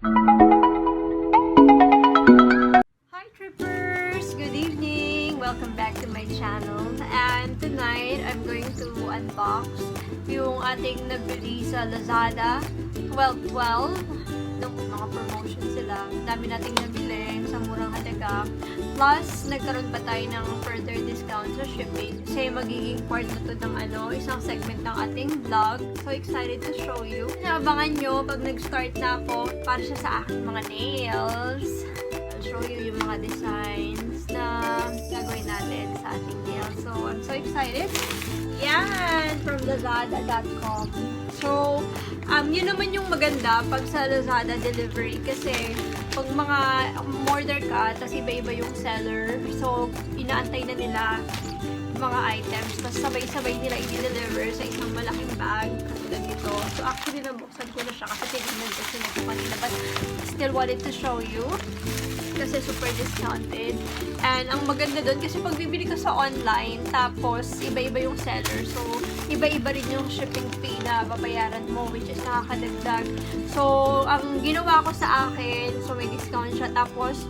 Hi trippers! Good evening! Welcome back to my channel. And tonight, I'm going to unbox yung ating nabili sa Lazada. 12.12. Nung mga promotion sila. Dami nating nabili sa murang halaga. Plus, nagkaroon pa tayo ng further discount sa shipping. Kasi magiging part na to ng isang segment ng ating vlog. So excited to show you. Naabangan nyo pag nag-start na ako para siya sa aking mga nails. I'll show you yung mga designs na gagawin natin sa ating nails. So, I'm so excited. Yan! From Lazada.com. So, yun naman yung maganda pag sa Lazada delivery kasi pag mga order ka, tapos iba-iba yung seller, so inaantay na nila mga items, tapos sabay-sabay nila i-deliver sa isang malaking bag katulad nito. So actually nabuksan ko na siya kasi tinignan ko siya nito kanina, but still wanted to show you kasi super discounted. And ang maganda doon kasi pag bibili ka sa online tapos iba-iba yung seller, so iba-iba rin yung shipping fee na babayaran mo, which is nakakadagdag. So ang ginawa ko sa akin, so may discount siya, tapos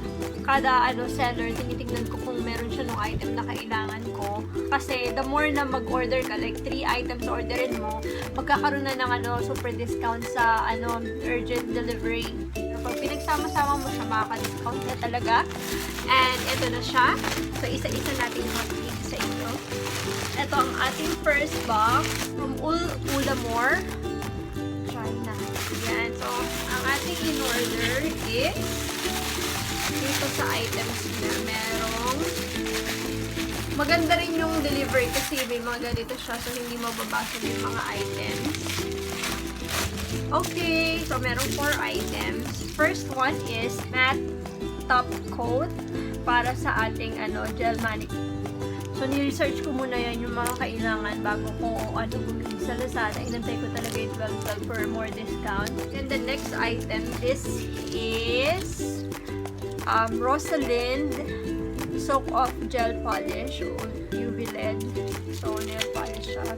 kada seller, tinitingnan ko kung meron siya ng item na kailangan ko. Kasi the more na mag-order ka, like 3 items orderin mo, magkakaroon na ng super discount sa urgent delivery. Pero pag pinagsama-sama mo siya, makaka-discount na talaga. And ito na siya. So isa-isa natin yung mag-click sa inyo. Ito ang ating first box from Ulamore, China. Yan. So ang ating in-order is dito sa items na merong maganda rin yung delivery kasi may mga ganito siya, so hindi mababasa yung mga items. Okay, so merong 4 items. First one is matte top coat para sa ating gel manicure. So ni-research ko muna yan yung mga kailangan bago ko bumili sa Lazada. Inantay ko talaga yung 12 for more discount. And the next item, this is Rosalind Soak Off Gel Polish o UV LED. So, nail polish siya.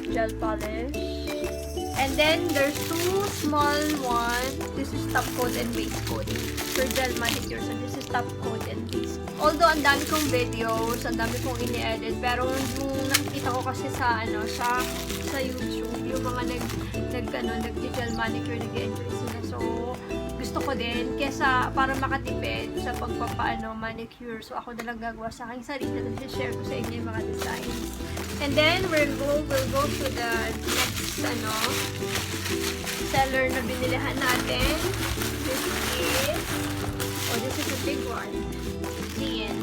Gel polish. And then, there's 2 small ones. This is top coat and base coat for gel manicure. So, this is top coat and base. Although, ang dami kong videos, ang dami kong ini-edit, pero yung nakikita ko kasi sa sa YouTube, yung mga nag-gel manicure, nag-enjoy sila. So, gusto ko din kesa para makatipid sa manicure. So ako na lang gagawa sa aking sarili at share ko sa inyo yung mga designs. And then we'll go to the next seller na binilihan natin. This is a big one. Yan.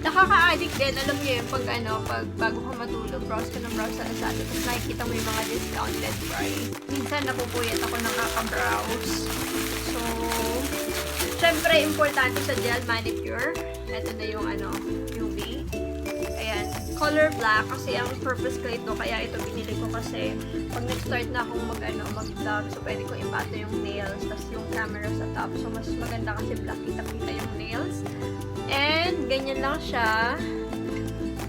Nakaka-addict din, alam niyo yun, pag bago ka matulog, browse ka ng browse sa Lazada, tapos nakikita mo yung mga discounted price. Minsan napupuyat ako nakaka-browse. So, syempre, importante sa gel manicure. Ito na yung UV. Ayan, color black, kasi ang purpose ko ito, kaya ito binili ko kasi pag nag-start na akong mag-vlog, so pwede ko ipato yung nails, tapos yung camera sa top. So, mas maganda kasi black, kita-kita yung nails. And, ganyan lang siya.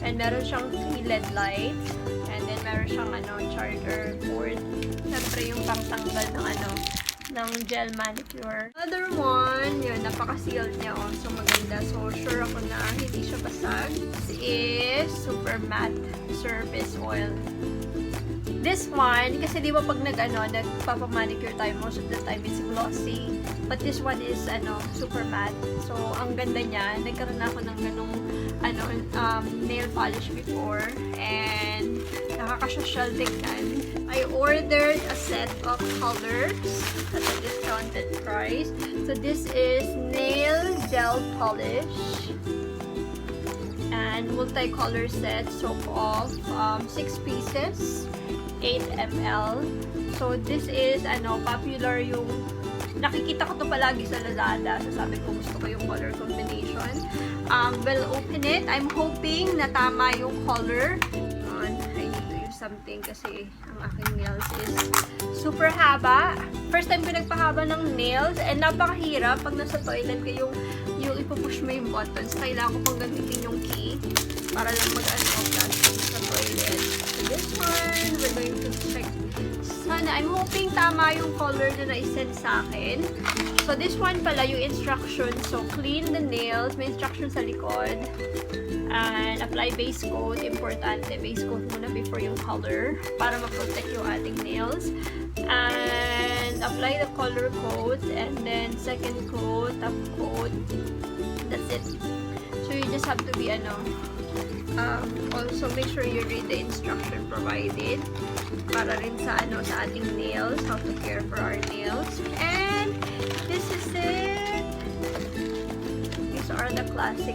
And, meron siyang 3 LED lights. And then, meron siyang, charger port. Siyempre, yung pangtanggal ng gel manicure. Another one, yun, napaka-sealed niya, So, maganda. So, sure ako na hindi siya basag. This is super matte surface oil. This one, kasi di ba pag nagpapamanicure tayo, most of the time it's glossy. But this one is, super matte. So, ang ganda niya. Nagkaroon na ako ng ganung, nail polish before. And, nakaka-social tignan. I ordered a set of colors at a discounted price. So, this is nail gel polish. And multicolor set, soap off, 6 pieces. 8 ml. So, this is, popular yung, nakikita ko to palagi sa Lazada. So, sabi ko, gusto ko yung color combination. We'll open it. I'm hoping na tama yung color. I need to use something kasi ang aking nails is super haba. First time ko nagpahaba ng nails and napakahirap pag nasa toilet ka yung ipupush mo yung buttons. Kailangan ko pang gamitin yung key para lang mag-plastic sa toilet. So, this one, we're going to check Sana, I'm hoping tama yung color na na-send sa akin. So, this one pala yung instructions. So, clean the nails. May instructions sa likod. And apply base coat. Importante, base coat muna before yung color para ma-protect yung ating nails. And apply the color coat. And then, second coat, top coat. That's it. So, you just have to be, also make sure you read the instruction provided para rin sa ating nails, how to care for our nails. And this is it. These are the classic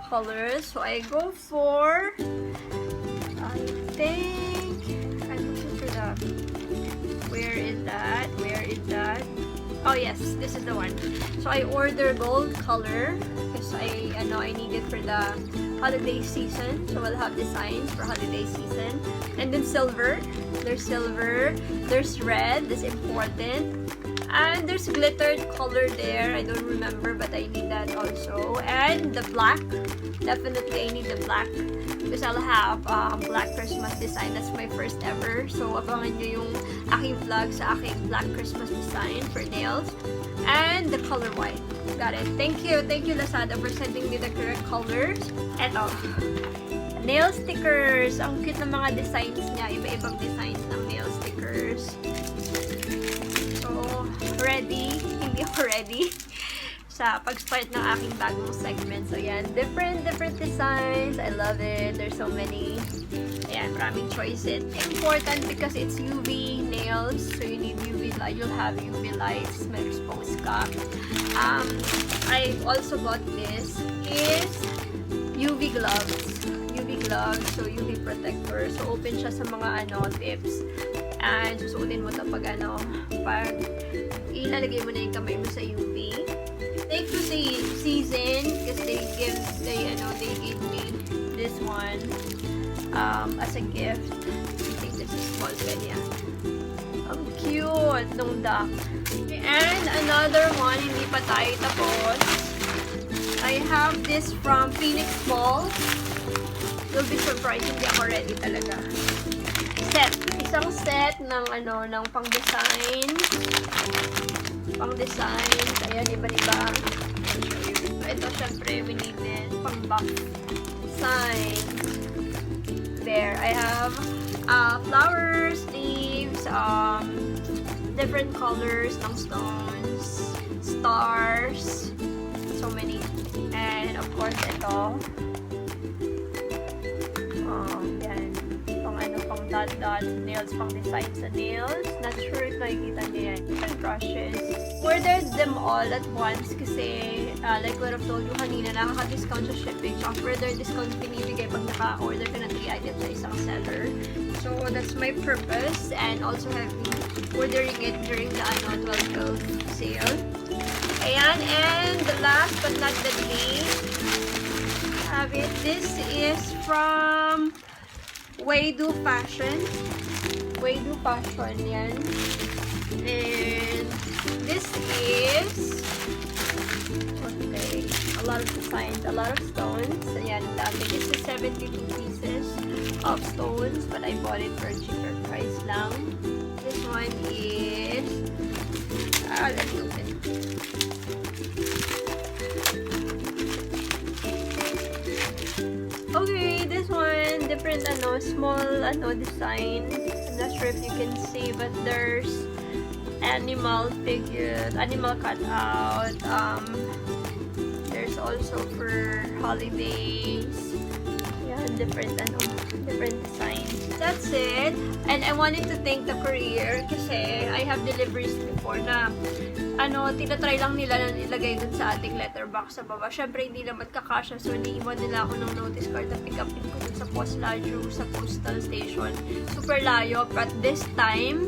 colors. So I go for, I think I'm looking for the, where is that? Oh yes, this is the one. So I order gold color because I need it for the holiday season. So we'll have designs for holiday season. And then silver. There's silver. There's red. That's important. And there's glittered color there. I don't remember, but I need that also. And the black. Definitely I need the black because I'll have black Christmas design. That's my first ever. So abangan nyo yung aking vlog sa aking black Christmas design for nails. And the color white. Got it. Thank you Lazada for sending me the correct colors. Eto. Nail stickers. Ang cute ng mga designs niya. Iba-ibang designs ng nail stickers. So, ready. Hindi ako ready sa pag-start ng aking bagong segment. So, yan. Different designs. I love it. There's so many. Ayan, maraming choices. Important because it's UV nails. So, you need UV light. You'll have UV lights. May expose ka. I also bought this is UV gloves. So UV protector. So open siya sa mga tips. And susuotin mo ito pag pag ilalagay mo na yung kamay mo sa UV. Thank you sa Season because they gave me this one as a gift. I think this is small pen, yeah. Ang cute nung duck. And another one, hindi pa tayo tapos. I have this from Phoenix Mall. You'll be surprised, hindi ako ready talaga. Set. Isang set ng ng pang-design. Ayan, iba-iba. Ito, syempre, we need this. Pang-buff sign. There. I have flowers, leaves, different colors ng stones, stars, so many. And of course, ito. Yan. Pang dot nails, pang design sa nails. Not sure if nakikita niya yan. Different brushes. Ordered them all at once kasi like what I've told you kanina, nakaka-discount sa shipping. So, further discount binibigay pag naka-order ka ng 3 items sa isang seller. So, that's my purpose. And also ordering it during the 12/12 sale. Ayan. And the last but not the least, have it. This is from Waydo Fashion. Yan. And this is a lot of designs, a lot of stones. Ayan, dami. This is 72 pieces of stones, but I bought it for a cheaper price lang. This one is let's open. Okay, this one different small design. I'm not sure if you can see, but there's animal figures, animal cutout. There's also for holidays. Yeah, different designs. That's it. And I wanted to thank the courier kasi I have deliveries before na tinatry lang nila na ilagay dun sa ating letterbox sa baba. Syempre, hindi naman kakasya. So, iniiwan nila ako ng notice card na pick upin ko dun sa Post Lajo, sa postal station. Super layo. But this time,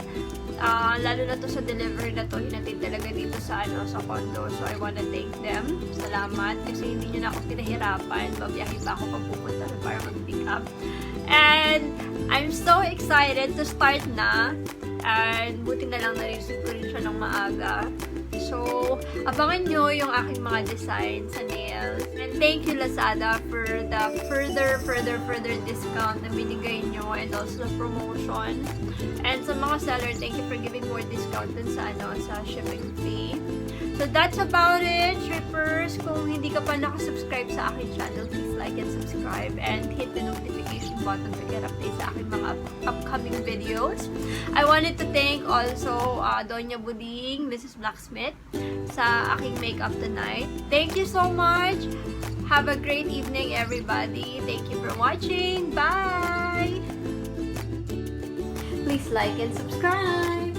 lalo na to sa delivery na to, hinatid talaga dito sa condo. So, I wanna thank them. Salamat. Kasi hindi nyo na ako pinahirapan. Babiyahin pa ako pag pupunta na para mag-pick up. And, I'm so excited to start na. And buti na lang na-receive ko rin siya ng maaga. So, So, abangan nyo yung aking mga design sa nails. And thank you Lazada for the further discount na binigay nyo and also the promotion. And sa mga seller, thank you for giving more discount dun sa, sa shipping fee. So that's about it, trippers. Kung hindi ka pa nakasubscribe sa aking channel, please like and subscribe and hit the notification button to get updates sa aking mga upcoming videos. I wanted to thank also Doña Buding, Mrs. Blacksmith, sa aking makeup tonight. Thank you so much. Have a great evening, everybody. Thank you for watching. Bye! Please like and subscribe.